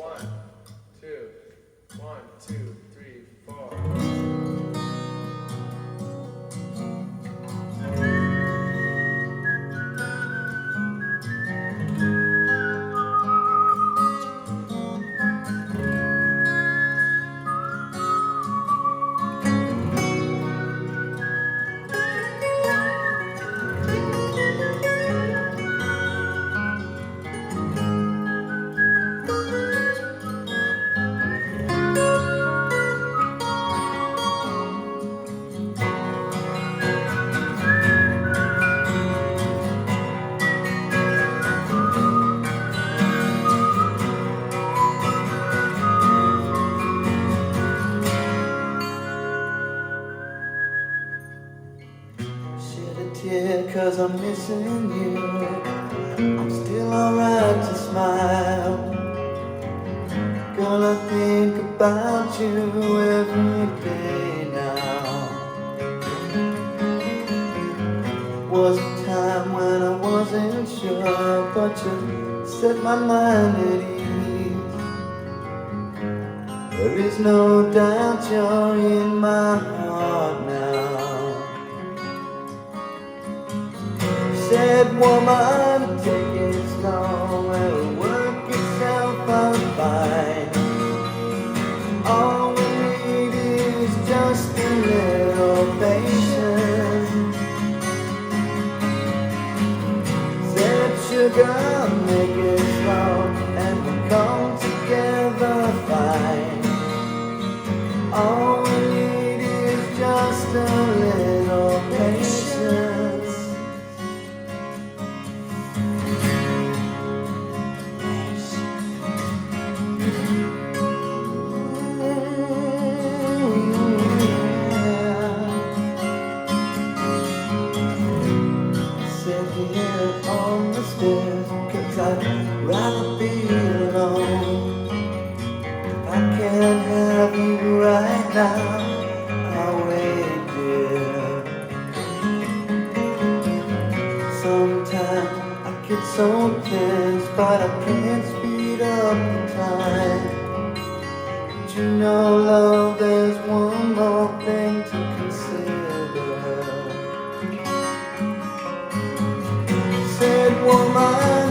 One, two, 1, 2, 3, 4. Shed a tear 'cause I'm missing you. I'm still alright to smile. Gonna think about you every day now. Was a time when I wasn't sure, but you set my mind at ease. There is no doubt you're in my heart now. Said, woman, take it slow, it'll work itself out fine. All we need is just a little patience. Said, sugar, make it slow, and we'll come together fine. All we need is just a little patience. Sit here on the stairs, 'cause I'd rather be alone. If I can't have you right now, I'll wait, dear. Sometimes I get so tense, but I can't speed up the time. But you know, love, there's one more thing to consider. Said, woman,